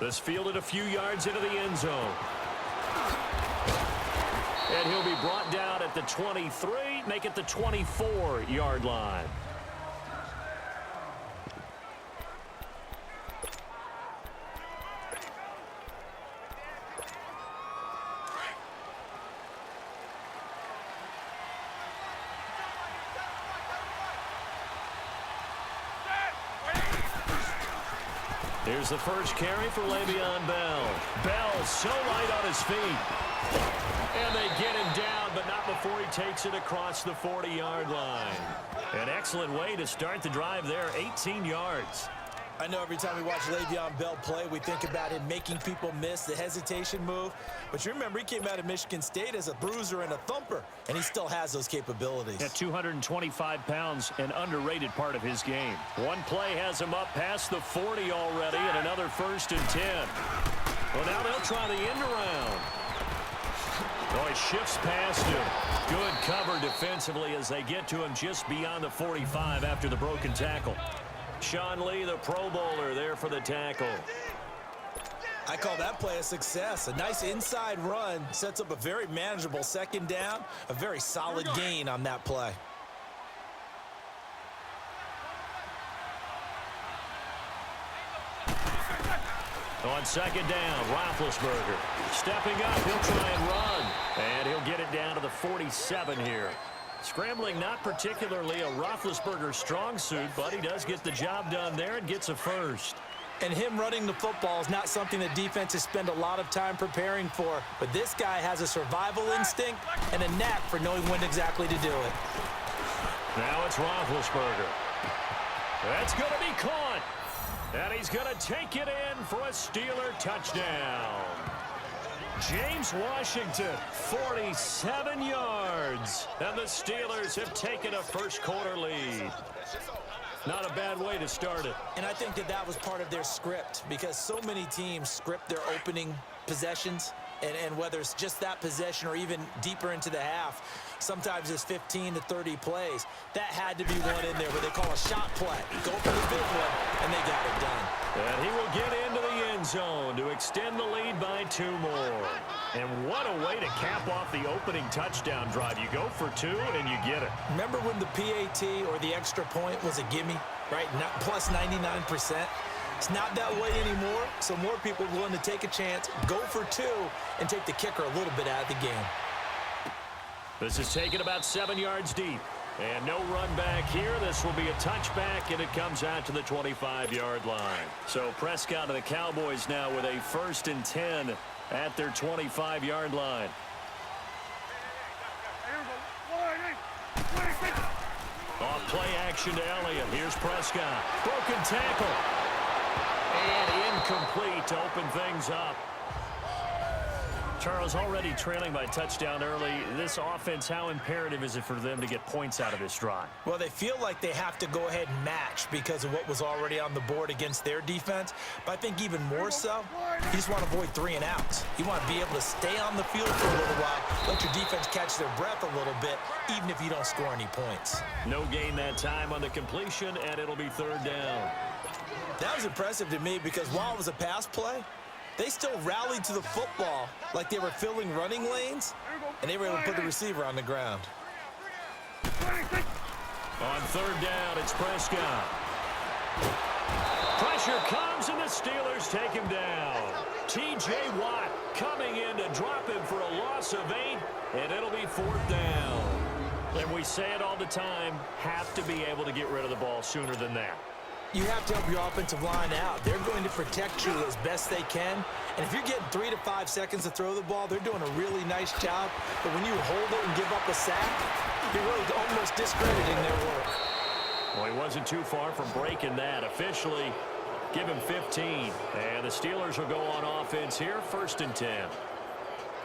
This fielded a few yards into the end zone. And he'll be brought down at the 23, make it the 24-yard line. Here's the first carry for Le'Veon Bell. Bell so light on his feet. And they get him down, but not before he takes it across the 40-yard line. An excellent way to start the drive there, 18 yards. I know every time we watch Le'Veon Bell play, we think about him making people miss the hesitation move. But you remember, he came out of Michigan State as a bruiser and a thumper, and he still has those capabilities. At 225 pounds, an underrated part of his game. One play has him up past the 40 already, and another 1st and 10. Well, now they'll try the end around. Oh, he shifts past him. Good cover defensively as they get to him just beyond the 45 after the broken tackle. Sean Lee, the Pro Bowler, there for the tackle. I call that play a success. A nice inside run sets up a very manageable 2nd down. A very solid gain on that play. On 2nd down, Roethlisberger stepping up. He'll try and run. And he'll get it down to the 47 here. Scrambling not particularly a Roethlisberger strong suit, but he does get the job done there and gets a first. And him running the football is not something that defenses spend a lot of time preparing for. But this guy has a survival instinct and a knack for knowing when exactly to do it. Now it's Roethlisberger. That's going to be caught. And he's going to take it in for a Steeler touchdown. James Washington, 47 yards. And the Steelers have taken a 1st quarter lead. Not a bad way to start it. And I think that was part of their script, because so many teams script their opening possessions. And whether it's just that possession or even deeper into the half, sometimes it's 15 to 30 plays. That had to be one in there where they call a shot play. Go for the big one, and they got it done. And he will get into the end zone to extend the lead by 2 more. And what a way to cap off the opening touchdown drive. You go for 2, and you get it. Remember when the PAT or the extra point was a gimme, right? Not plus 99%. It's not that way anymore, so more people are willing to take a chance, go for 2, and take the kicker a little bit out of the game. This is taken about 7 yards deep. And no run back here. This will be a touchback, and it comes out to the 25-yard line. So Prescott and the Cowboys now with a 1st and 10 at their 25-yard line. Off play action to Elliott. Here's Prescott. Broken tackle. And incomplete to open things up. Charles, already trailing by touchdown early. This offense, how imperative is it for them to get points out of this drive? Well, they feel like they have to go ahead and match because of what was already on the board against their defense. But I think even more so, you just want to avoid 3 and outs. You want to be able to stay on the field for a little while, let your defense catch their breath a little bit, even if you don't score any points. No gain that time on the completion, and it'll be 3rd down. That was impressive to me because while it was a pass play, they still rallied to the football like they were filling running lanes, and they were able to put the receiver on the ground. On 3rd down, it's Prescott. Pressure comes, and the Steelers take him down. T.J. Watt coming in to drop him for a loss of 8, and it'll be 4th down. And we say it all the time, have to be able to get rid of the ball sooner than that. You have to help your offensive line out. They're going to protect you as best they can. And if you're getting 3 to 5 seconds to throw the ball, they're doing a really nice job. But when you hold it and give up a sack, you're really almost discrediting their work. Well, he wasn't too far from breaking that. Officially, give him 15. And the Steelers will go on offense here, 1st and 10.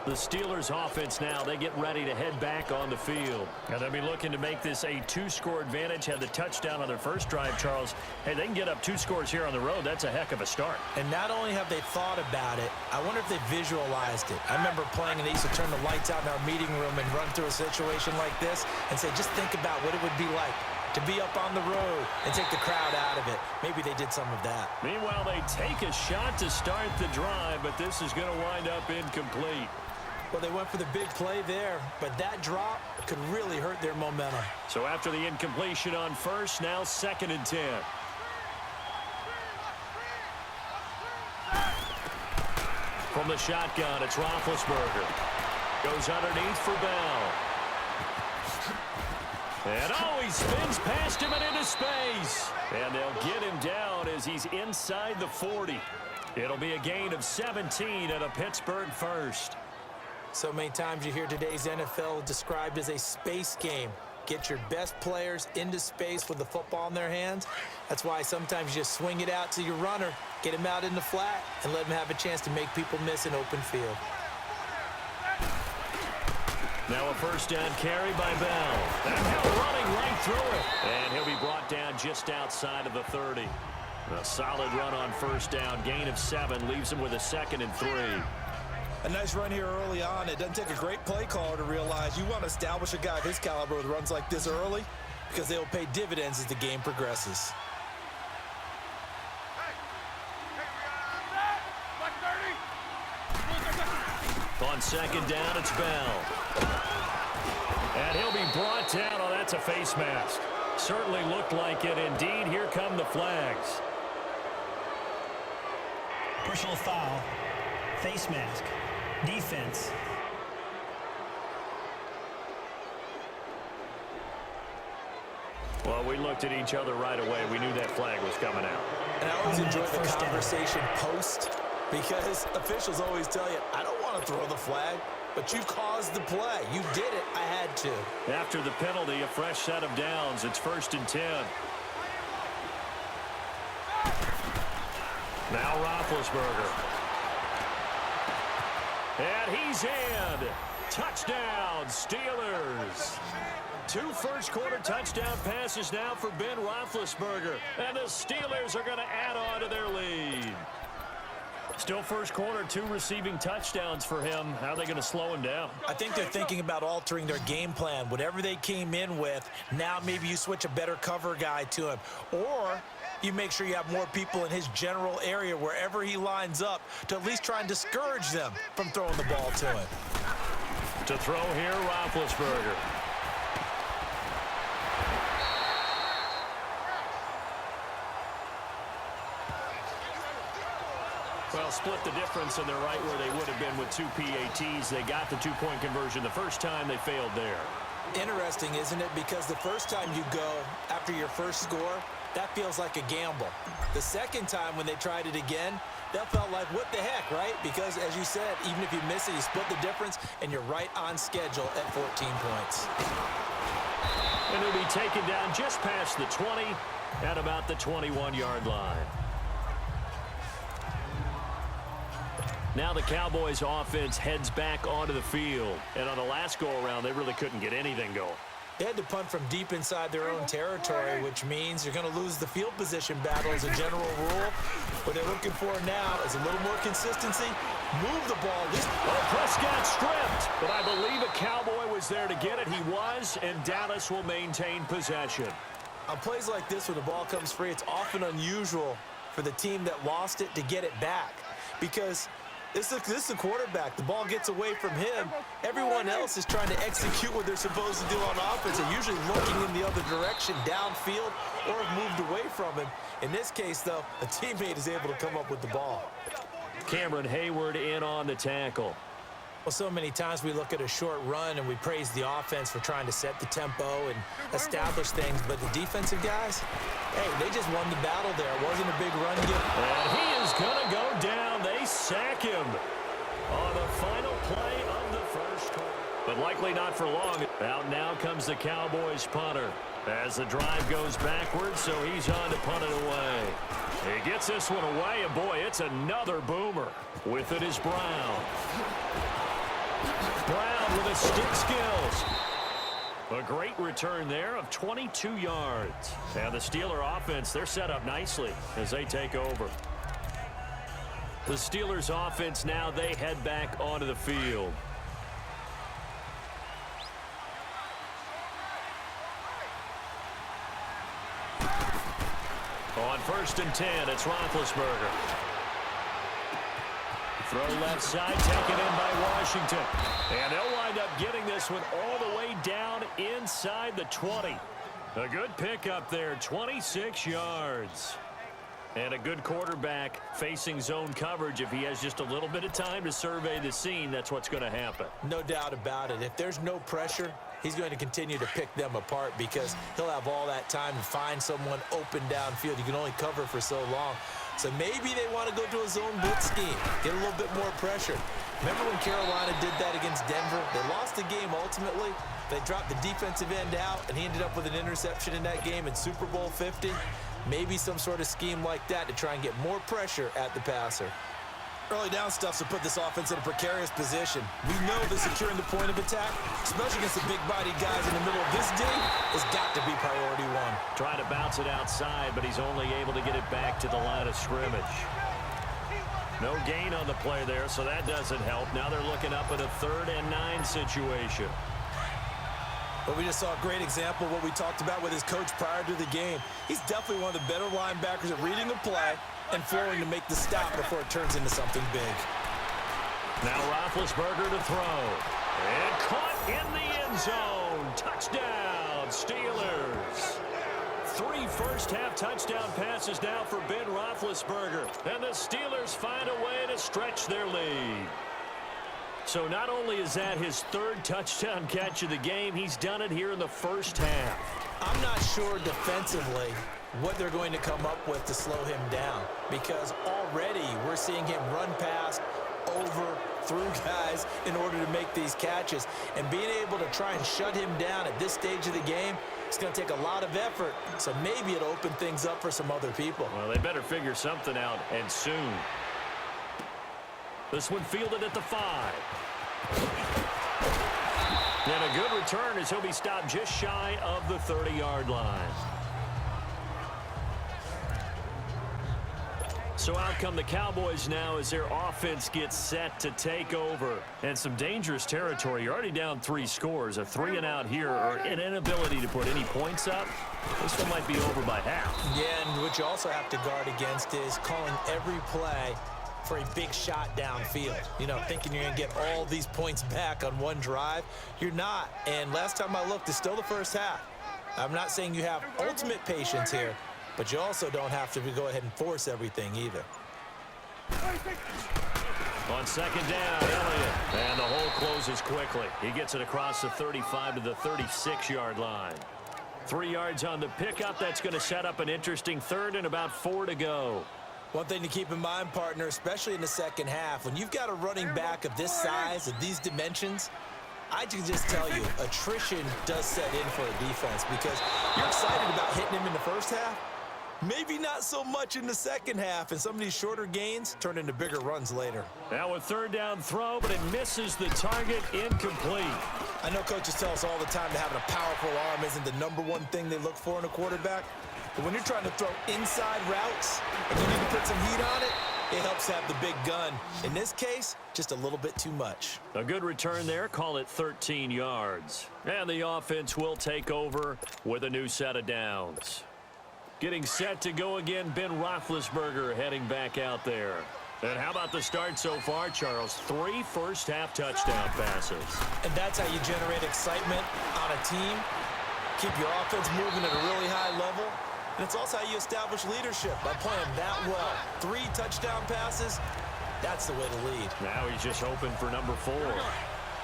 The Steelers offense now, they get ready to head back on the field. And they'll be looking to make this a 2-score advantage. Had the touchdown on their first drive, Charles. Hey, they can get up 2 scores here on the road. That's a heck of a start. And not only have they thought about it, I wonder if they visualized it. I remember playing, and they used to turn the lights out in our meeting room and run through a situation like this and say, just think about what it would be like to be up on the road and take the crowd out of it. Maybe they did some of that. Meanwhile, they take a shot to start the drive, but this is going to wind up incomplete. Well, they went for the big play there, but that drop could really hurt their momentum. So after the incompletion on first, now 2nd and 10. From the shotgun, it's Roethlisberger. Goes underneath for Bell. And he spins past him and into space. And they'll get him down as he's inside the 40. It'll be a gain of 17 and a Pittsburgh first. So many times you hear today's NFL described as a space game. Get your best players into space with the football in their hands. That's why sometimes you just swing it out to your runner, get him out in the flat, and let him have a chance to make people miss an open field. Now a first down carry by Bell. That Bell running right through it. And he'll be brought down just outside of the 30. A solid run on first down. Gain of 7 leaves him with a 2nd and 3. A nice run here early on. It doesn't take a great play caller to realize you want to establish a guy of his caliber with runs like this early because they'll pay dividends as the game progresses. On 2nd down, it's Bell. And he'll be brought down. Oh, that's a face mask. Certainly looked like it. Indeed, here come the flags. Personal foul. Face mask. Defense. Well, we looked at each other right away. We knew that flag was coming out. And I always enjoy the conversation post because officials always tell you, I don't want to throw the flag, but you caused the play. You did it. I had to. After the penalty, a fresh set of downs. It's 1st and 10. Now Roethlisberger. And he's in. Touchdown, Steelers. 2 first-quarter touchdown passes now for Ben Roethlisberger. And the Steelers are going to add on to their lead. Still first quarter, 2 receiving touchdowns for him. How are they going to slow him down? I think they're thinking about altering their game plan. Whatever they came in with, now maybe you switch a better cover guy to him. Or you make sure you have more people in his general area wherever he lines up to at least try and discourage them from throwing the ball to him. To throw here, Roethlisberger. Well, split the difference, and they're right where they would have been with 2 PATs. They got the 2-point conversion the first time. They failed there. Interesting, isn't it? Because the first time you go after your first score, that feels like a gamble. The second time when they tried it again, that felt like, what the heck, right? Because, as you said, even if you miss it, you split the difference, and you're right on schedule at 14 points. And he'll be taken down just past the 20 at about the 21-yard line. Now the Cowboys offense heads back onto the field. And on the last go-around, they really couldn't get anything going. They had to punt from deep inside their own territory, which means you're going to lose the field position battle as a general rule. What they're looking for now is a little more consistency. Move the ball. Prescott stripped, but I believe a Cowboy was there to get it. He was, and Dallas will maintain possession. On plays like this where the ball comes free, it's often unusual for the team that lost it to get it back because this is the quarterback. The ball gets away from him. Everyone else is trying to execute what they're supposed to do on offense. They're usually looking in the other direction, downfield, or have moved away from him. In this case, though, a teammate is able to come up with the ball. Cameron Hayward in on the tackle. Well, so many times we look at a short run and we praise the offense for trying to set the tempo and establish things, but the defensive guys, hey, they just won the battle there. It wasn't a big run game. And he is going to go down. They sack him on the final play of the first quarter. But likely not for long. Out now comes the Cowboys punter as the drive goes backwards, so he's on to punt it away. He gets this one away, and boy, it's another boomer. With it is Brown. Brown with his stick skills. A great return there of 22 yards. And the Steeler offense, they're set up nicely as they take over. The Steelers offense now, they head back onto the field. On 1st and 10, it's Roethlisberger. Throw left side, taken in by Washington. And they'll wind up getting this one all the way down inside the 20. A good pickup there, 26 yards. And a good quarterback facing zone coverage. If he has just a little bit of time to survey the scene, that's what's going to happen. No doubt about it. If there's no pressure, he's going to continue to pick them apart because he'll have all that time to find someone open downfield. You can only cover for so long. So maybe they want to go to a zone blitz scheme, get a little bit more pressure. Remember when Carolina did that against Denver? They lost the game ultimately. They dropped the defensive end out, and he ended up with an interception in that game in Super Bowl 50. Maybe some sort of scheme like that to try and get more pressure at the passer. Early down stuff to put this offense in a precarious position. We know that securing the point of attack, especially against the big body guys in the middle of this game, has got to be priority one. Trying to bounce it outside, but he's only able to get it back to the line of scrimmage. No gain on the play there, so that doesn't help. Now they're looking up at a 3rd and 9 situation. But we just saw a great example of what we talked about with his coach prior to the game. He's definitely one of the better linebackers at reading a play and flowing to make the stop before it turns into something big. Now Roethlisberger to throw. And caught in the end zone. Touchdown, Steelers. 3 first-half touchdown passes now for Ben Roethlisberger. And the Steelers find a way to stretch their lead. So not only is that his 3rd touchdown catch of the game, he's done it here in the first half. I'm not sure defensively what they're going to come up with to slow him down, because already we're seeing him run past, over, through guys in order to make these catches. And being able to try and shut him down at this stage of the game, it's going to take a lot of effort. So maybe it'll open things up for some other people. Well, they better figure something out, and soon. This one fielded at the 5. And a good return as he'll be stopped just shy of the 30-yard line. So out come the Cowboys now as their offense gets set to take over. And some dangerous territory. You're already down 3 scores. A 3-and-out here, or an inability to put any points up. This one might be over by half. Yeah, and what you also have to guard against is calling every play for a big shot downfield. You know, thinking you're going to get all these points back on one drive. You're not. And last time I looked, it's still the first half. I'm not saying you have ultimate patience here, but you also don't have to go ahead and force everything either. On 2nd down, Elliott. And the hole closes quickly. He gets it across the 35 to the 36-yard line. 3 yards on the pickup. That's going to set up an interesting 3rd and about 4 to go. One thing to keep in mind, partner, especially in the second half, when you've got a running back of this size, of these dimensions, I can just tell you, attrition does set in for a defense because you're excited about hitting him in the first half. Maybe not so much in the second half, and some of these shorter gains turn into bigger runs later. Now a 3rd down throw, but it misses the target, incomplete. I know coaches tell us all the time that having a powerful arm isn't the #1 thing they look for in a quarterback. But when you're trying to throw inside routes and you need to put some heat on it, it helps have the big gun. In this case, just a little bit too much. A good return there, call it 13 yards. And the offense will take over with a new set of downs. Getting set to go again, Ben Roethlisberger heading back out there. And how about the start so far, Charles? 3 first-half touchdown passes. And that's how you generate excitement on a team, keep your offense moving at a really high level. And it's also how you establish leadership by playing that well. 3 touchdown passes, that's the way to lead. Now he's just hoping for number 4.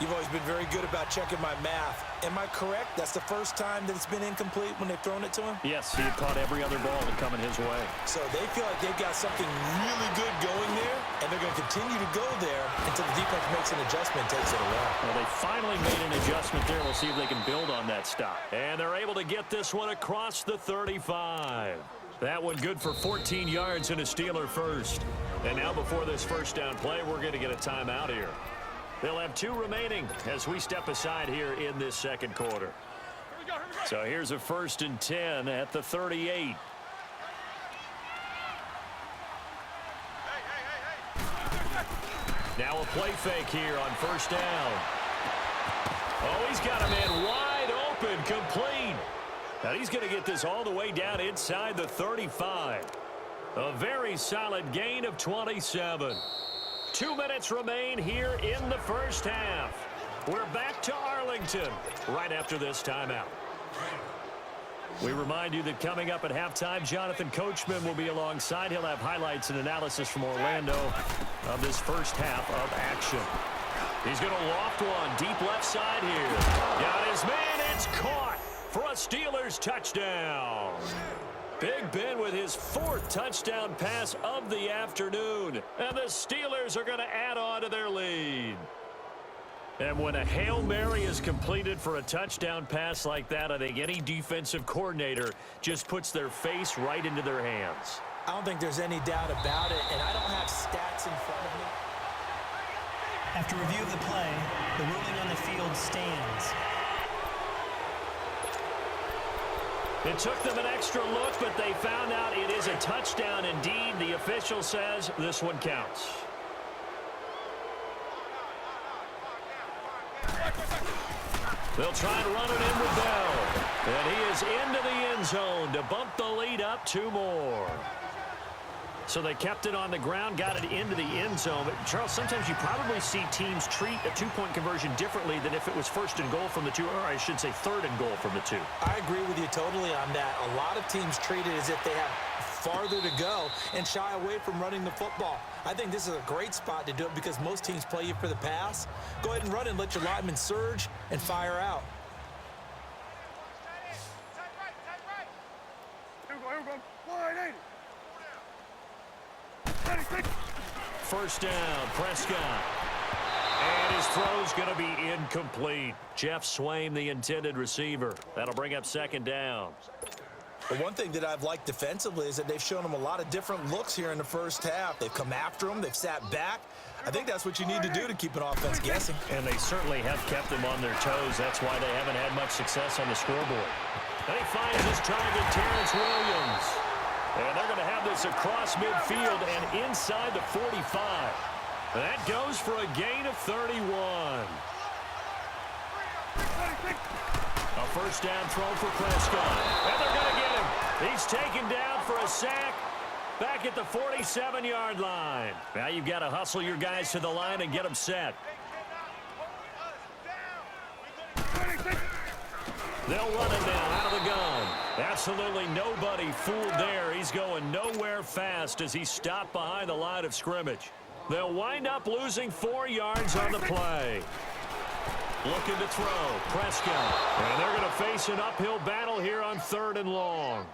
You've always been very good about checking my math. Am I correct? That's the first time that it's been incomplete when they've thrown it to him? Yes, he had caught every other ball that coming his way. So they feel like they've got something really good going there, and they're going to continue to go there until the defense makes an adjustment and takes it away. Well, they finally made an adjustment there. We'll see if they can build on that stop. And they're able to get this one across the 35. That one good for 14 yards and a Steeler first. And now before this first down play, we're going to get a timeout here. They'll have 2 remaining as we step aside here in this second quarter. So here's a 1st and 10 at the 38. Now a play fake here on 1st down. Oh, he's got a man wide open, complete. And he's going to get this all the way down inside the 35. A very solid gain of 27. 2 minutes remain here in the first half. We're back to Arlington right after this timeout. We remind you that coming up at halftime, Jonathan Coachman will be alongside. He'll have highlights and analysis from Orlando of this first half of action. He's going to loft one deep left side here. Got his man. It's caught for a Steelers touchdown. Big Ben with his 4th touchdown pass of the afternoon. And the Steelers are going to add on to their lead. And when a Hail Mary is completed for a touchdown pass like that, I think any defensive coordinator just puts their face right into their hands. I don't think there's any doubt about it, and I don't have stats in front of me. After review of the play, the ruling on the field stands. It took them an extra look, but they found out it is a touchdown indeed. The official says this one counts. They'll try to run it in with Bell. And he is into the end zone to bump the lead up 2 more. So they kept it on the ground, got it into the end zone. But, Charles, sometimes you probably see teams treat a 2-point conversion differently than if it was 1st and goal from the 2, or I should say 3rd and goal from the 2. I agree with you totally on that. A lot of teams treat it as if they have farther to go and shy away from running the football. I think this is a great spot to do it because most teams play you for the pass. Go ahead and run and let your linemen surge and fire out. First down, Prescott. And his throw's going to be incomplete. Jeff Swaim, the intended receiver. That'll bring up 2nd down. The one thing that I've liked defensively is that they've shown them a lot of different looks here in the first half. They've come after them. They've sat back. I think that's what you need to do to keep an offense guessing. And they certainly have kept them on their toes. That's why they haven't had much success on the scoreboard. And he finds his target, Terrence Williams. And they're going to have this across midfield and inside the 45. That goes for a gain of 31. A first down throw for Prescott. And they're going to get him. He's taken down for a sack back at the 47-yard line. Now you've got to hustle your guys to the line and get them set. They'll run it now out of the gun. Absolutely nobody fooled there. He's going nowhere fast as he stopped behind the line of scrimmage. They'll wind up losing 4 yards on the play. Looking to throw, Prescott. And they're going to face an uphill battle here on 3rd and long.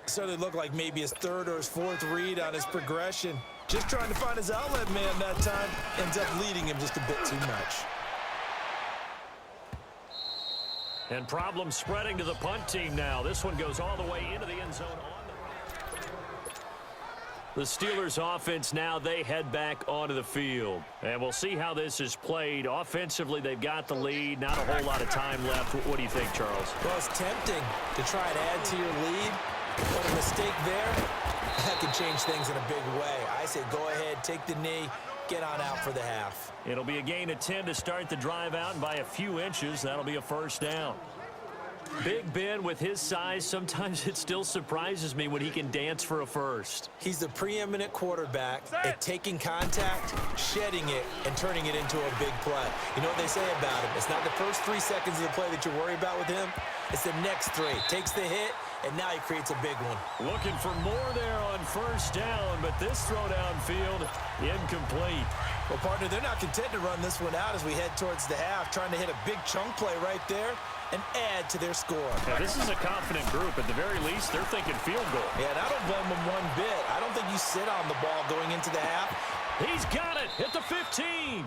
So they look like maybe his 3rd or his 4th read on his progression. Just trying to find his outlet man that time. Ends up leading him just a bit too much. And problems spreading to the punt team now. This one goes all the way into the end zone. The Steelers offense now, they head back onto the field. And we'll see how this is played. Offensively, they've got the lead. Not a whole lot of time left. What do you think, Charles? Well, it's tempting to try and add to your lead. But a mistake there, that can change things in a big way. I say go ahead, take the knee, get on out for the half. It'll be a gain of 10 to start the drive out, and by a few inches, that'll be a first down. Big Ben, with his size, sometimes it still surprises me when he can dance for a first. He's the preeminent quarterback at taking contact, shedding it, and turning it into a big play. You know what they say about him? It's not the first 3 seconds of the play that you worry about with him. It's the next 3. Takes the hit, and now he creates a big one. Looking for more there on first down, but this throw downfield, incomplete. Well, partner, they're not content to run this one out as we head towards the half, trying to hit a big chunk play right there and add to their score. Yeah, this is a confident group. At the very least, they're thinking field goal. Yeah, and I don't blame them one bit. I don't think you sit on the ball going into the half. He's got it at the 15.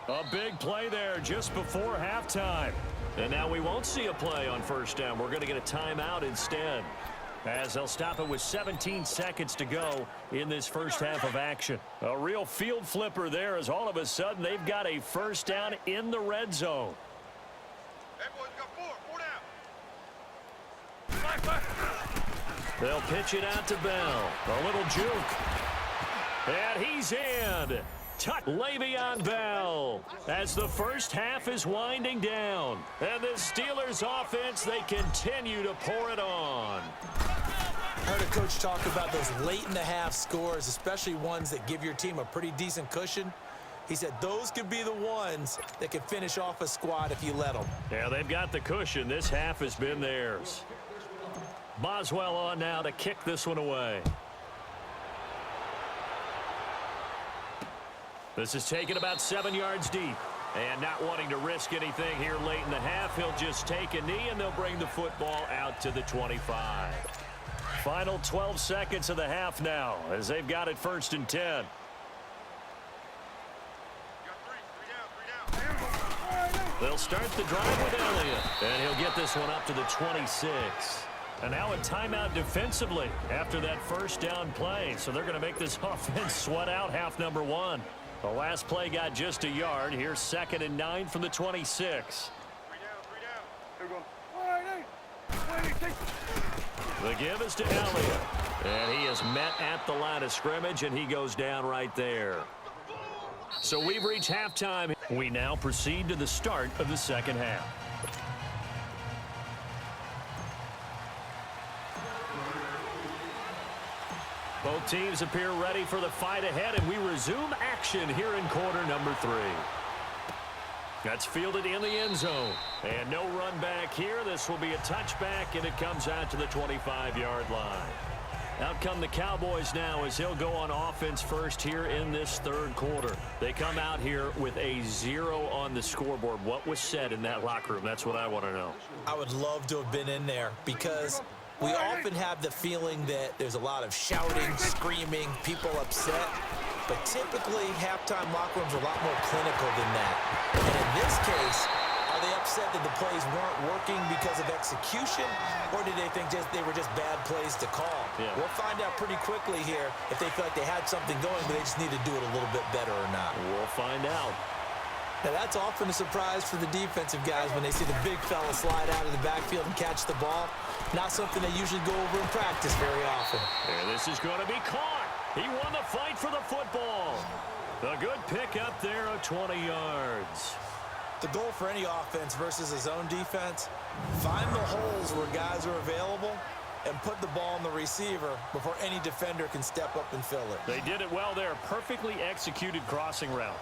A big play there just before halftime. And now we won't see a play on first down. We're going to get a timeout instead, as they'll stop it with 17 seconds to go in this first half of action. A real field flipper there, as all of a sudden they've got a first down in the red zone. They'll pitch it out to Bell. A little juke. And he's in. Le'Veon Bell, as the first half is winding down. And the Steelers offense, they continue to pour it on. I heard a coach talk about those late in the half scores, especially ones that give your team a pretty decent cushion. He said those could be the ones that can finish off a squad if you let them. Yeah, they've got the cushion. This half has been theirs. Boswell on now to kick this one away. This is taken about 7 yards deep. And not wanting to risk anything here late in the half, he'll just take a knee and they'll bring the football out to the 25. Final 12 seconds of the half now as they've got it 1st and 10. They'll start the drive with Elliott. And he'll get this one up to the 26. And now a timeout defensively after that first down play. So they're going to make this offense sweat out half number 1. The last play got just a yard. Here's 2nd and 9 from the 26. The give is to Elliott. And he is met at the line of scrimmage, and he goes down right there. So we've reached halftime. We now proceed to the start of the second half. Both teams appear ready for the fight ahead, and we resume action here in quarter number 3. That's fielded in the end zone. And no run back here. This will be a touchback, and it comes out to the 25-yard line. Out come the Cowboys now as he'll go on offense first here in this third quarter. They come out here with a 0 on the scoreboard. What was said in that locker room? That's what I want to know. I would love to have been in there because we often have the feeling that there's a lot of shouting, screaming, people upset. But typically, halftime locker rooms are a lot more clinical than that. And in this case, are they upset that the plays weren't working because of execution, or did they think they were just bad plays to call? Yeah. We'll find out pretty quickly here if they feel like they had something going, but they just need to do it a little bit better or not. We'll find out. Now, that's often a surprise for the defensive guys when they see the big fella slide out of the backfield and catch the ball. Not something they usually go over in practice very often. And this is going to be caught. He won the fight for the football. A good pick up there of 20 yards. The goal for any offense versus a zone defense, find the holes where guys are available and put the ball on the receiver before any defender can step up and fill it. They did it well there. Perfectly executed crossing route.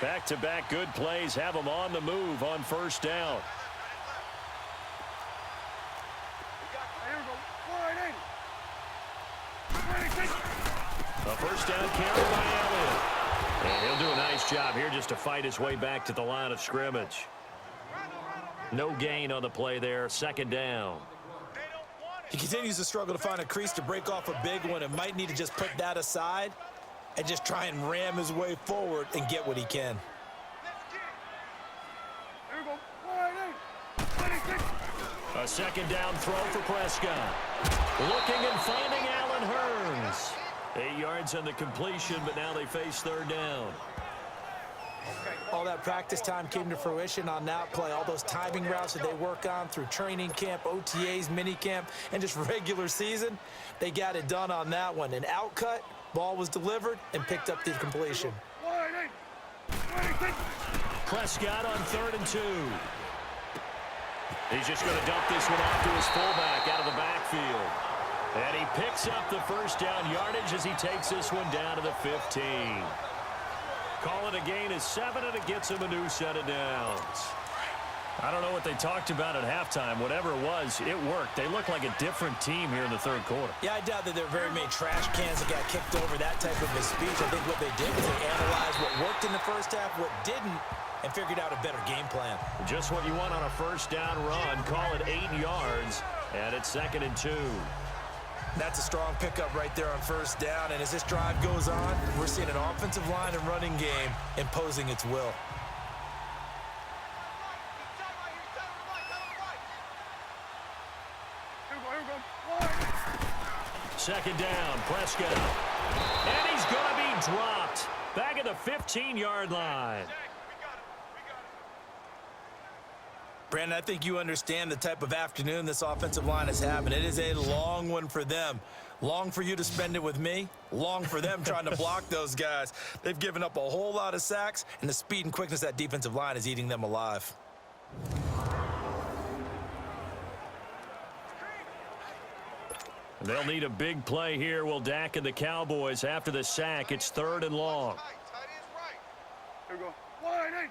Back-to-back good plays have them on the move on first down. A first down carry by Elliott. And he'll do a nice job here just to fight his way back to the line of scrimmage. No gain on the play there. 2nd down. He continues to struggle to find a crease to break off a big one and might need to just put that aside and just try and ram his way forward and get what he can. A 2nd down throw for Prescott. Looking and finding Allen Hurns. 8 yards on the completion, but now they face 3rd down. All that practice time came to fruition on that play. All those timing routes that they work on through training camp, OTAs, minicamp, and just regular season, they got it done on that one. An outcut, ball was delivered, and picked up the completion. Prescott on 3rd and 2. He's just going to dump this one off to his fullback out of the backfield. And he picks up the first down yardage as he takes this one down to the 15. Call it a gain of 7, and it gets him a new set of downs. I don't know what they talked about at halftime. Whatever it was, it worked. They look like a different team here in the 3rd quarter. Yeah, I doubt that there were very many trash cans that got kicked over, that type of a speech. I think what they did was they analyzed what worked in the first half, what didn't, and figured out a better game plan. Just what you want on a first down run. Call it 8 yards, and it's 2nd and 2. That's a strong pickup right there on first down, and as this drive goes on, we're seeing an offensive line and running game imposing its will. Second down, Prescott. And he's going to be dropped back at the 15-yard line. Brandon, I think you understand the type of afternoon this offensive line is having. It is a long one for them. Long for you to spend it with me. Long for them trying to block those guys. They've given up a whole lot of sacks, and the speed and quickness of that defensive line is eating them alive. They'll need a big play here. Will Dak and the Cowboys after the sack. It's 3rd and long. Here we go. Wide.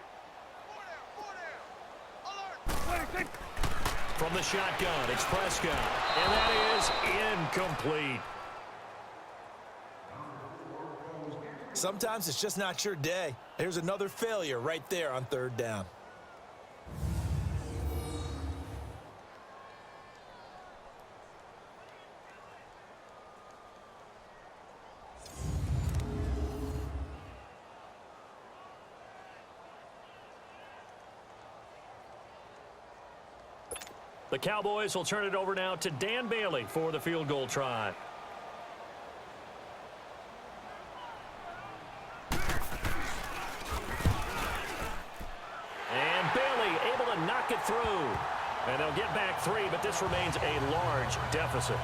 From the shotgun, it's Prescott. And that is incomplete. Sometimes it's just not your day. There's another failure right there on 3rd down. The Cowboys will turn it over now to Dan Bailey for the field goal try. And Bailey able to knock it through. And they'll get back 3, but this remains a large deficit.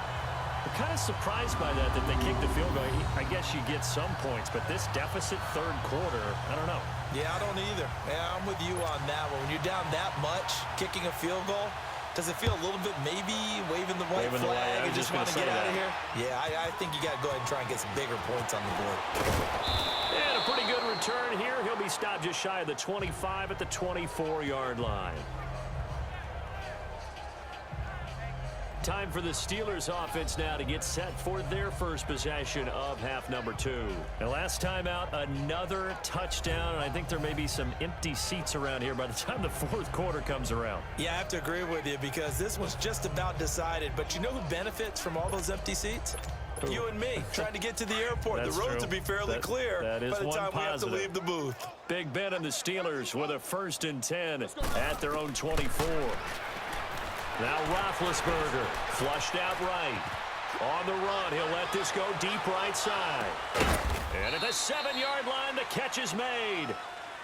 I'm kind of surprised by that they kicked the field goal. I guess you get some points, but this deficit 3rd quarter, I don't know. Yeah, I don't either. Yeah, I'm with you on that one. When you're down that much, kicking a field goal, does it feel a little bit maybe waving the white flag and just want to get out of here? Yeah, I think you got to go ahead and try and get some bigger points on the board. And a pretty good return here. He'll be stopped just shy of the 25 at the 24-yard line. Time for the Steelers offense now to get set for their first possession of half number 2. And last time out, another touchdown. And I think there may be some empty seats around here by the time the 4th quarter comes around. Yeah, I have to agree with you because this was just about decided. But you know who benefits from all those empty seats? Ooh. You and me, trying to get to the airport. The roads will be fairly clear by the time we have to leave the booth. Big Ben and the Steelers with a 1st and 10 at their own 24. Now Roethlisberger flushed out right. On the run, he'll let this go deep right side. And at the 7-yard line, the catch is made.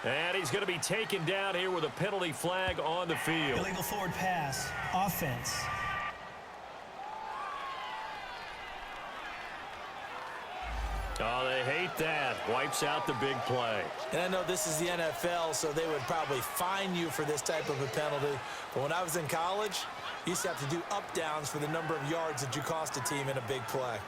And he's going to be taken down here with a penalty flag on the field. Illegal forward pass. Offense. Oh, they hate that. Wipes out the big play. And I know this is the NFL, so they would probably fine you for this type of a penalty. But when I was in college, you used to have to do up-downs for the number of yards that you cost a team in a big play.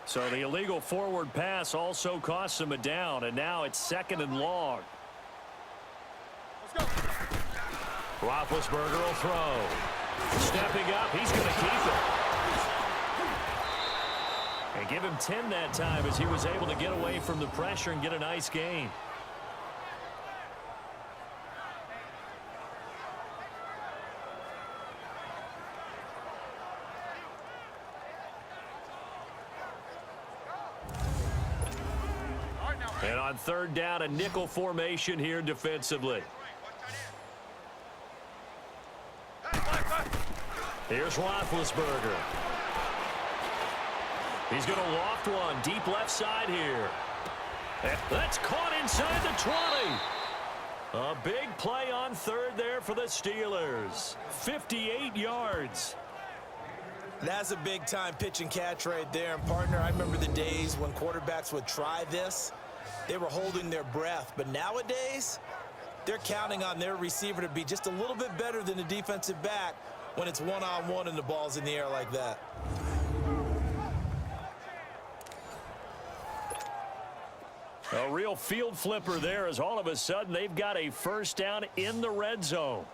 So the illegal forward pass also costs him a down, and now it's 2nd and long. Roethlisberger will throw. Stepping up, he's going to keep it. And give him 10 that time as he was able to get away from the pressure and get a nice gain. And on 3rd down, a nickel formation here defensively. Here's Roethlisberger. He's going to loft one deep left side here. That's caught inside the 20. A big play on 3rd there for the Steelers. 58 yards. That's a big-time pitch and catch right there. And, partner, I remember the days when quarterbacks would try this. They were holding their breath. But nowadays, they're counting on their receiver to be just a little bit better than the defensive back when it's one-on-one and the ball's in the air like that. A real field flipper there as all of a sudden they've got a 1st down in the red zone.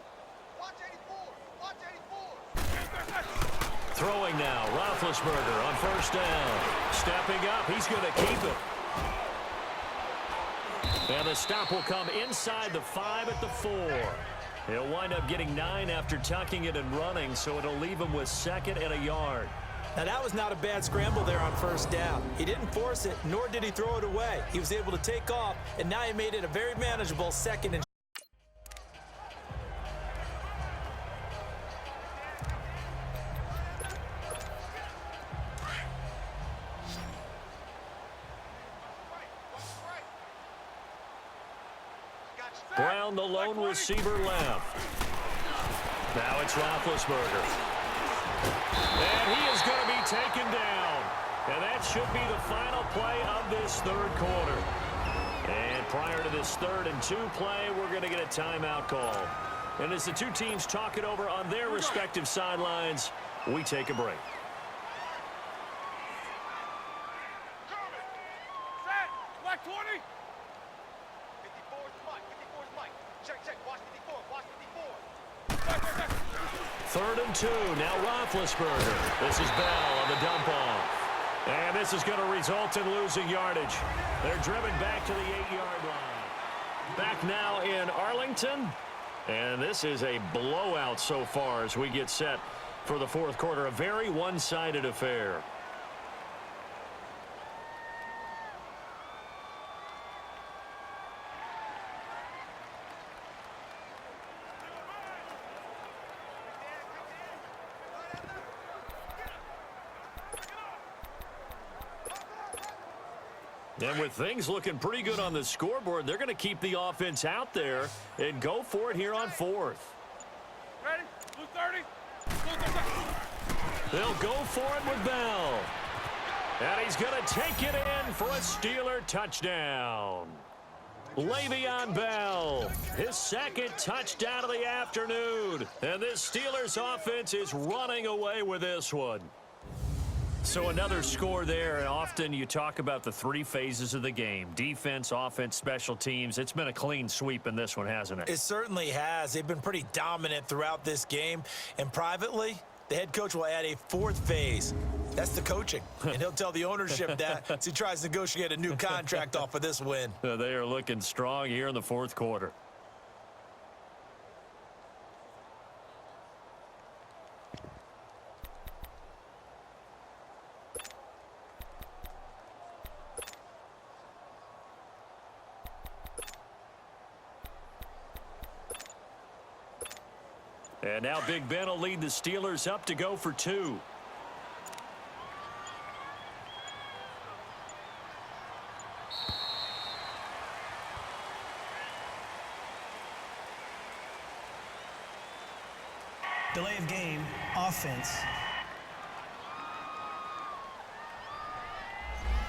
Throwing now, Roethlisberger on 1st down. Stepping up, he's going to keep it. And the stop will come inside the 5 at the 4. He'll wind up getting 9 after tucking it and running, so it'll leave him with 2nd and a yard. Now, that was not a bad scramble there on 1st down. He didn't force it, nor did he throw it away. He was able to take off, and now he made it a very manageable 2nd and receiver left. Now it's Roethlisberger. And he is going to be taken down. And that should be the final play of this third quarter. And prior to this 3rd and 2 play, we're going to get a timeout call. And as the two teams talk it over on their respective sidelines, we take a break. Set. Black 20. 54 is Mike. 54 is Mike. Check. Watch 54. Watch 54. 3rd and 2. Now Roethlisberger. This is Bell on the dump off. And this is going to result in losing yardage. They're driven back to the 8-yard line. Back now in Arlington. And this is a blowout so far as we get set for the 4th quarter. A very one-sided affair. And with things looking pretty good on the scoreboard, they're going to keep the offense out there and go for it here on 4th. Ready? Blue 30. They'll go for it with Bell. And he's going to take it in for a Steeler touchdown. Le'Veon Bell, his 2nd touchdown of the afternoon. And this Steelers offense is running away with this one. So another score there, and often you talk about the 3 phases of the game. Defense, offense, special teams. It's been a clean sweep in this one, hasn't it? It certainly has. They've been pretty dominant throughout this game. And privately, the head coach will add a 4th phase. That's the coaching. And he'll tell the ownership that as he tries to negotiate a new contract off of this win. They are looking strong here in the 4th quarter. And now Big Ben will lead the Steelers up to go for 2. Delay of game, offense.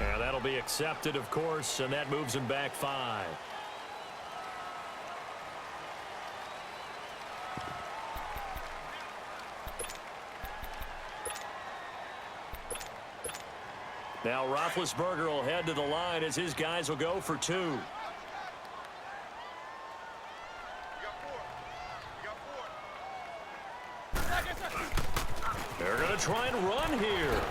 And that'll be accepted, of course, and that moves him back 5. Now Roethlisberger will head to the line as his guys will go for 2. We got 4. They're going to try and run here.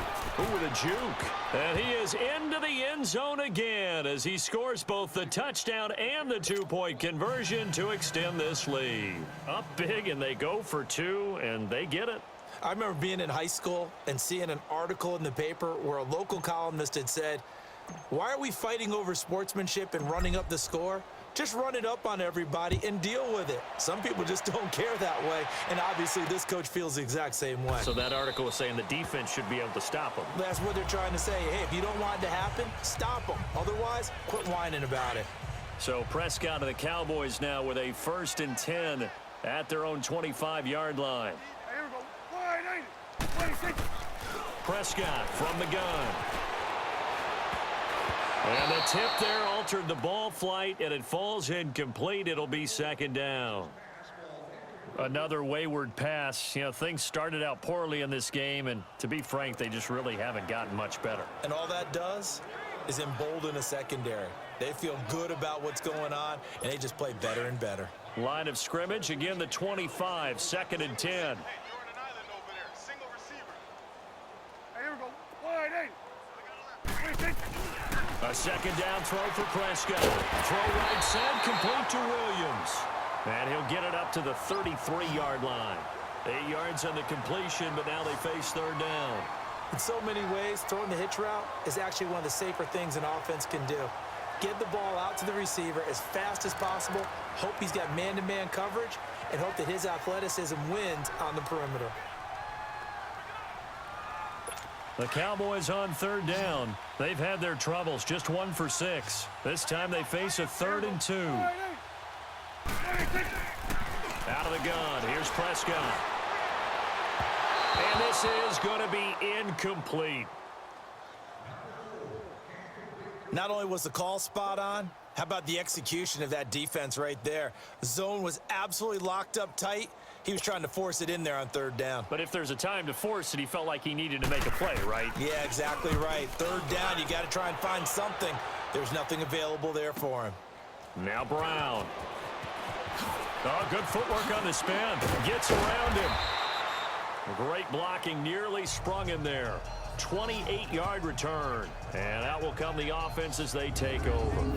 Ooh, with a juke. And he is into the end zone again as he scores both the touchdown and the 2-point conversion to extend this lead. Up big, and they go for 2, and they get it. I remember being in high school and seeing an article in the paper where a local columnist had said, "Why are we fighting over sportsmanship and running up the score? Just run it up on everybody and deal with it." Some people just don't care that way, and obviously this coach feels the exact same way. So that article was saying the defense should be able to stop them. That's what they're trying to say. Hey, if you don't want it to happen, stop them. Otherwise, quit whining about it. So Prescott and the Cowboys now with a 1st and 10 at their own 25-yard line. Hey, here we go. Wide 80. 26. Prescott from the gun. And the tip there altered the ball flight, and it falls incomplete. It'll be 2nd down. Another wayward pass. You know, things started out poorly in this game, and to be frank, they just really haven't gotten much better. And all that does is embolden a secondary. They feel good about what's going on, and they just play better and better. Line of scrimmage, again the 25, 2nd and 10. Hey, you're on an island over there. Single receiver. Hey, here we go. Wide 80. 26. A 2nd down throw for Prescott. Throw right side, complete to Williams. And he'll get it up to the 33-yard line. 8 yards on the completion, but now they face 3rd down. In so many ways, throwing the hitch route is actually one of the safer things an offense can do. Get the ball out to the receiver as fast as possible, hope he's got man-to-man coverage, and hope that his athleticism wins on the perimeter. The Cowboys on 3rd down. They've had their troubles, just 1 for 6. This time they face a 3rd and 2. Wide 80. Out of the gun, here's Prescott. And this is going to be incomplete. Not only was the call spot on, how about the execution of that defense right there? The zone was absolutely locked up tight. He was trying to force it in there on third down. But if there's a time to force it, he felt like he needed to make a play, right? Yeah, exactly right. Third down, you got to try and find something. There's nothing available there for him. Now Brown. Oh, good footwork on the spin. Gets around him. Great blocking, nearly sprung him there. 28-yard return. And out will come the offense as they take over.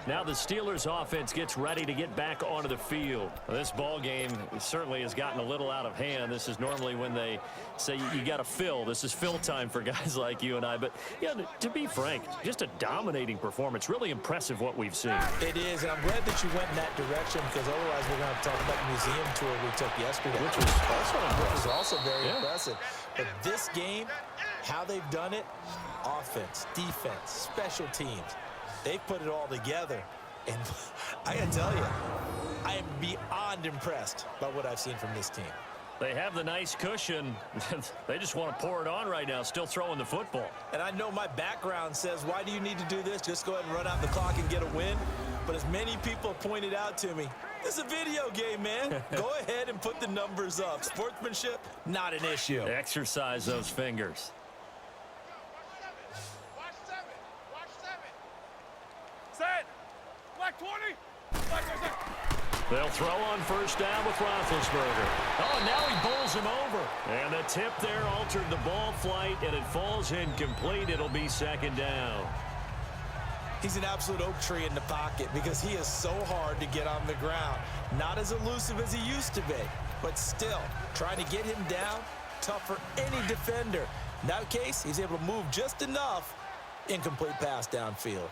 Now the Steelers offense gets ready to get back onto the field. This ball game certainly has gotten a little out of hand. This is normally when they say you got to fill. This is fill time for guys like you and I. But, yeah, to be frank, just a dominating performance. Really impressive what we've seen. It is, and I'm glad that you went in that direction because otherwise we're going to have to talk about the museum tour we took yesterday. Which was also impressive. Which was also very impressive. But this game, how they've done it, offense, defense, special teams, they've put it all together. And I got to tell you, I am beyond impressed by what I've seen from this team. They have the nice cushion. They just want to pour it on right now, still throwing the football. And I know my background says, why do you need to do this? Just go ahead and run out the clock and get a win. But as many people have pointed out to me, this is a video game, man. Go ahead and put the numbers up. Sportsmanship, not an issue. Exercise those fingers. Watch 7. Watch 7. Set. Black 20. Black 20. They'll throw on first down with Roethlisberger. Oh, now he bowls him over. And the tip there altered the ball flight, and it falls incomplete. It'll be second down. He's an absolute oak tree in the pocket because he is so hard to get on the ground. Not as elusive as he used to be, but still, trying to get him down, tough for any defender. In that case, he's able to move just enough. Incomplete pass downfield.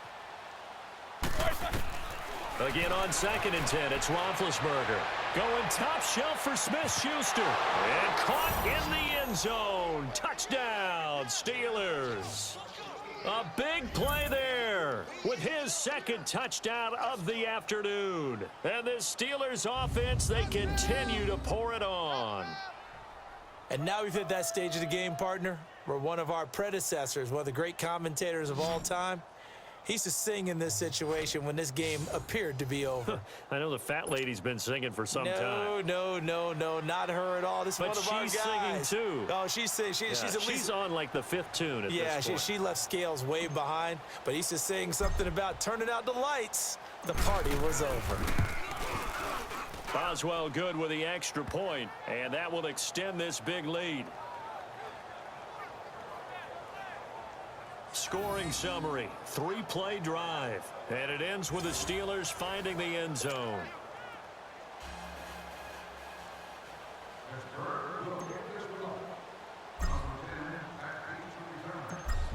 Again on 2nd and 10, it's Roethlisberger. Going top shelf for Smith-Schuster. And caught in the end zone. Touchdown, Steelers. A big play there with his second touchdown of the afternoon. And the Steelers offense, they continue to pour it on. And now we've hit that stage of the game, partner, where one of our predecessors, one of the great commentators of all time, he used to sing in this situation when this game appeared to be over. I know the fat lady's been singing for some time. No, not her at all. This is one of our guys. But she's singing too. Oh, she's at least... She's on like the 5th tune at this point. She left Scales way behind, but he used to sing something about turning out the lights. The party was over. Boswell good with the extra point, and that will extend this big lead. Scoring summary, 3-play drive, and it ends with the Steelers finding the end zone.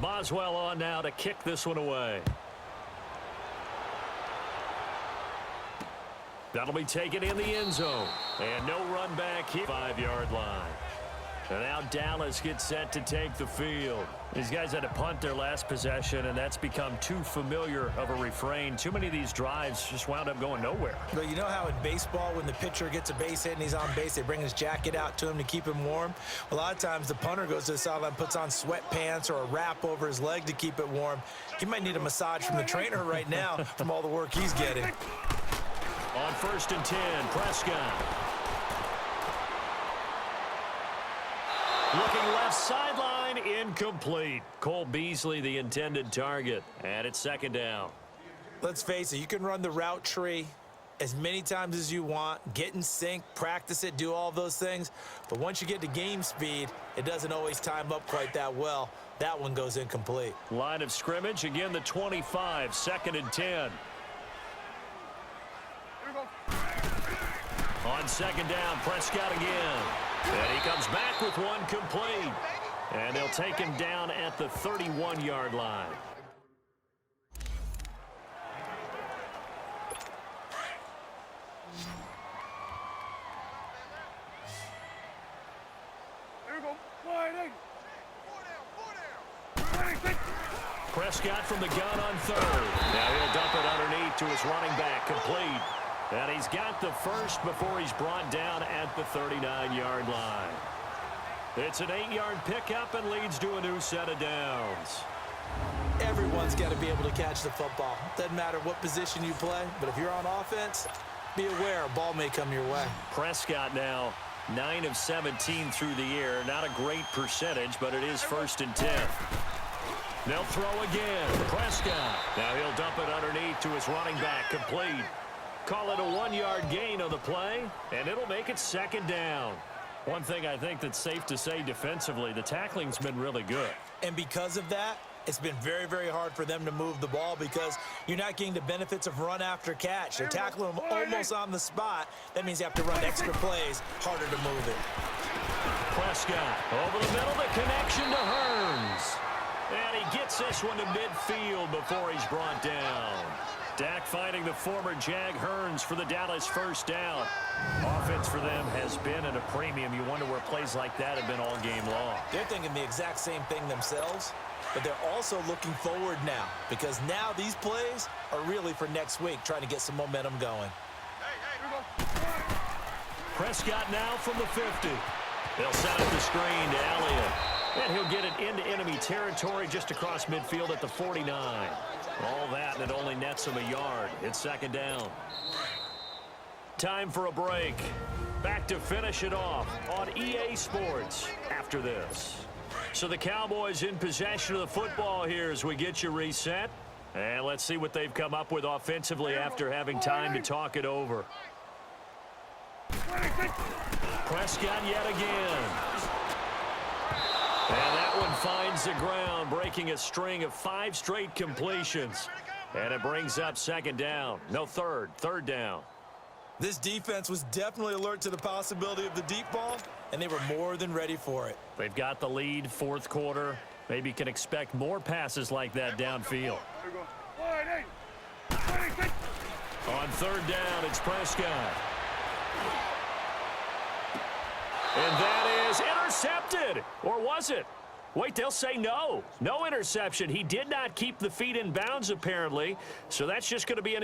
Boswell on now to kick this one away. That'll be taken in the end zone, and no run back here. 5-yard line. And now Dallas gets set to take the field. These guys had to punt their last possession, and that's become too familiar of a refrain. Too many of these drives just wound up going nowhere. But you know how in baseball, when the pitcher gets a base hit and he's on base, they bring his jacket out to him to keep him warm? A lot of times the punter goes to the sideline, puts on sweatpants or a wrap over his leg to keep it warm. He might need a massage from the trainer right now from all the work he's getting. On 1st and 10, Prescott. Looking left sideline, incomplete. Cole Beasley, the intended target, and it's 2nd down. Let's face it, you can run the route tree as many times as you want, get in sync, practice it, do all those things. But once you get to game speed, it doesn't always time up quite that well. That one goes incomplete. Line of scrimmage, again the 25, 2nd and 10. On 2nd down, Prescott again. And he comes back with one complete. And they'll take him down at the 31-yard line. Prescott from the gun on third. Now he'll dump it underneath to his running back, complete. And he's got the first before he's brought down at the 39-yard line. It's an 8-yard pickup and leads to a new set of downs. Everyone's got to be able to catch the football. Doesn't matter what position you play, but if you're on offense, be aware a ball may come your way. Prescott now 9 of 17 through the air. Not a great percentage, but it is 1st and 10. They'll throw again. Prescott. Now he'll dump it underneath to his running back, complete. Call it a 1-yard gain on the play, and it'll make it 2nd down. One thing I think that's safe to say defensively, the tackling's been really good. And because of that, it's been very, very hard for them to move the ball because you're not getting the benefits of run after catch. They're tackling them almost on the spot. That means you have to run extra plays, harder to move it. Prescott over the middle, the connection to Hearns. And he gets this one to midfield before he's brought down. Dak finding the former Jag Hearns for the Dallas 1st down. Offense for them has been at a premium. You wonder where plays like that have been all game long. They're thinking the exact same thing themselves, but they're also looking forward now because now these plays are really for next week, trying to get some momentum going. Prescott now from the 50. They'll set up the screen to Elliott. And he'll get it into enemy territory just across midfield at the 49. All that, and it only nets him a yard. It's 2nd down. Time for a break. Back to finish it off on EA Sports after this. So the Cowboys in possession of the football here as we get you reset. And let's see what they've come up with offensively after having time to talk it over. Prescott yet again. And that one finds the ground, breaking a string of 5 straight completions. And it brings up 2nd down. No, third down. This defense was definitely alert to the possibility of the deep ball, and they were more than ready for it. They've got the lead, 4th quarter. Maybe can expect more passes like that downfield. On 3rd down, it's Prescott. And that is intercepted. Or was it? Wait, they'll say no. No interception. He did not keep the feet in bounds, apparently. So that's just going to be an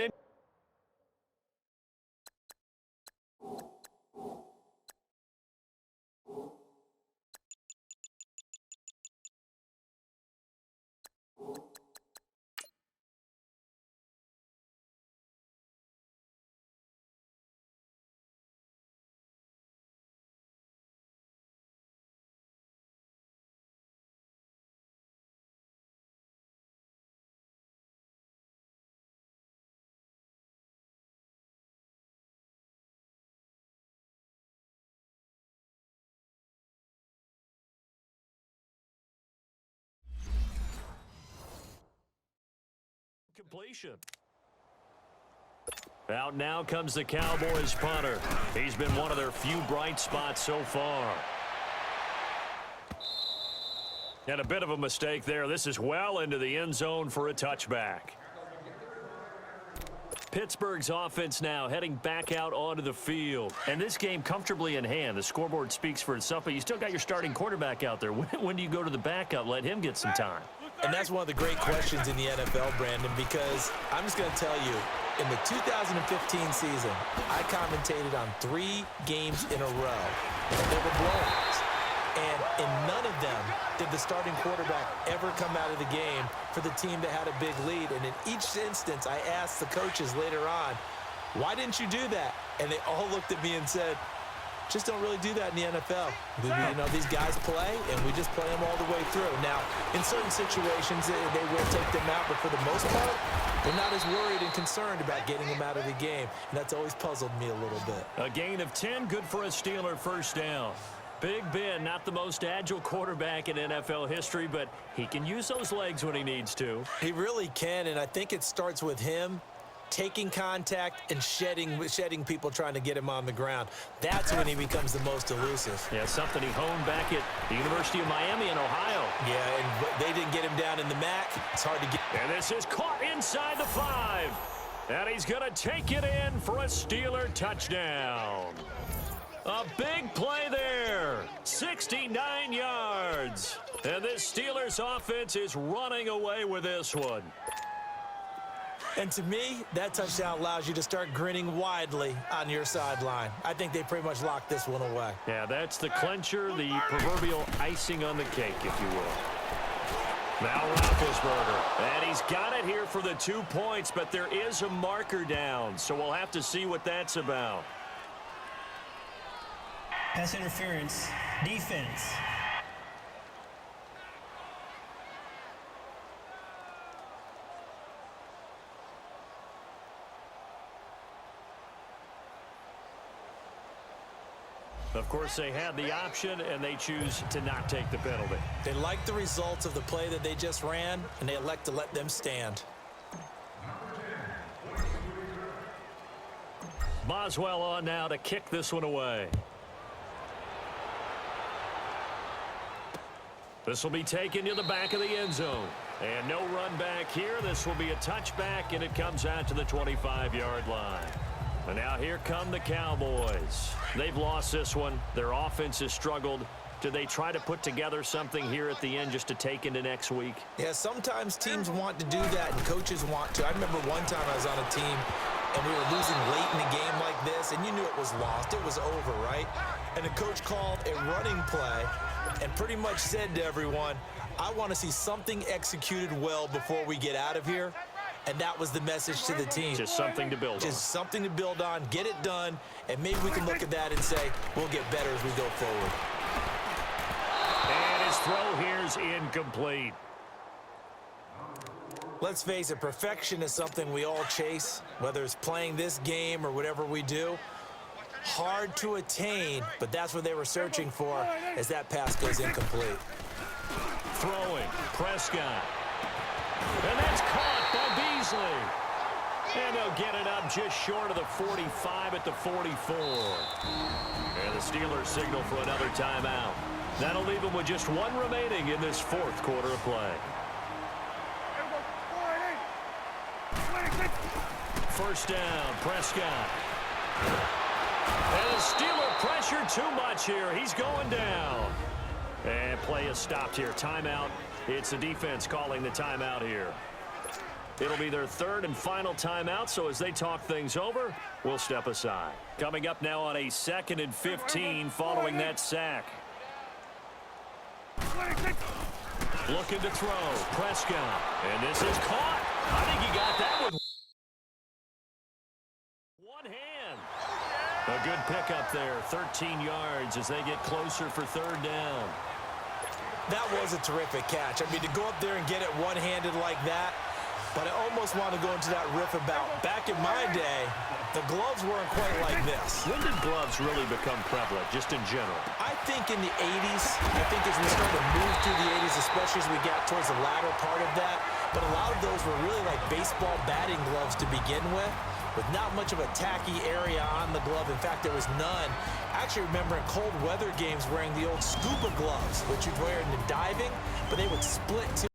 completion. Out now comes the Cowboys punter. He's been one of their few bright spots so far. And a bit of a mistake there. This is well into the end zone for a touchback. Pittsburgh's offense now heading back out onto the field. And this game comfortably in hand. The scoreboard speaks for itself, but you still got your starting quarterback out there. When do you go to the backup? Let him get some time. And that's one of the great questions in the NFL, Brandon, because I'm just going to tell you, in the 2015 season, I commentated on 3 games in a row. They were blowouts. And in none of them did the starting quarterback ever come out of the game for the team that had a big lead. And in each instance, I asked the coaches later on, why didn't you do that? And they all looked at me and said, just don't really do that in the NFL. You know, these guys play, and we just play them all the way through. Now, in certain situations, they will take them out, but for the most part, they're not as worried and concerned about getting them out of the game. And that's always puzzled me a little bit. A gain of 10, good for a Steeler 1st down. Big Ben, not the most agile quarterback in NFL history, but he can use those legs when he needs to. He really can, and I think it starts with him taking contact and shedding people trying to get him on the ground. That's when he becomes the most elusive. Yeah, something he honed back at the University of Miami in Ohio. Yeah, and they didn't get him down in the MAC. It's hard to get. And this is caught inside the 5. And he's going to take it in for a Steeler touchdown. A big play there. 69 yards. And this Steelers offense is running away with this one. And to me, that touchdown allows you to start grinning widely on your sideline. I think they pretty much locked this one away. Yeah, that's the clincher, the proverbial icing on the cake, if you will. Now Roethlisberger. And he's got it here for the 2 points, but there is a marker down, so we'll have to see what that's about. Pass interference. Defense. Of course, they had the option, and they choose to not take the penalty. They like the results of the play that they just ran, and they elect to let them stand. Boswell on now to kick this one away. This will be taken to the back of the end zone. And no run back here. This will be a touchback, and it comes out to the 25-yard line. And now here come the Cowboys. They've lost this one. Their offense has struggled. Do they try to put together something here at the end just to take into next week? Yeah, sometimes teams want to do that, and coaches want to. I remember one time I was on a team, and we were losing late in a game like this, and you knew it was lost. It was over, right? And the coach called a running play and pretty much said to everyone, I want to see something executed well before we get out of here. And that was the message to the team. Just something to build on. Just something to build on, get it done, and maybe we can look at that and say, we'll get better as we go forward. And his throw here is incomplete. Let's face it, perfection is something we all chase, whether it's playing this game or whatever we do. Hard to attain, but that's what they were searching for as that pass goes incomplete. Throwing, Prescott. And that's caught by Beasley. And they'll get it up just short of the 45 at the 44. And the Steelers signal for another timeout. That'll leave them with just one remaining in this fourth quarter of play. First down, Prescott. And the Steeler pressure too much here. He's going down. And play is stopped here. Timeout. It's the defense calling the timeout here. It'll be their third and final timeout, so as they talk things over, we'll step aside. Coming up now on a 2nd and 15 following that sack. Looking to throw. Prescott. And this is caught. I think he got that with one hand. A good pickup there. 13 yards as they get closer for third down. That was a terrific catch. I mean, to go up there and get it one-handed like that, but I almost want to go into that riff about back in my day, the gloves weren't quite like this. When did gloves really become prevalent, just in general? I think in the 80s, I think as we started to move through the 80s, especially as we got towards the latter part of that, but a lot of those were really like baseball batting gloves to begin with not much of a tacky area on the glove. In fact, there was none. I actually remember in cold weather games wearing the old scuba gloves, which you'd wear in the diving, but they would split too.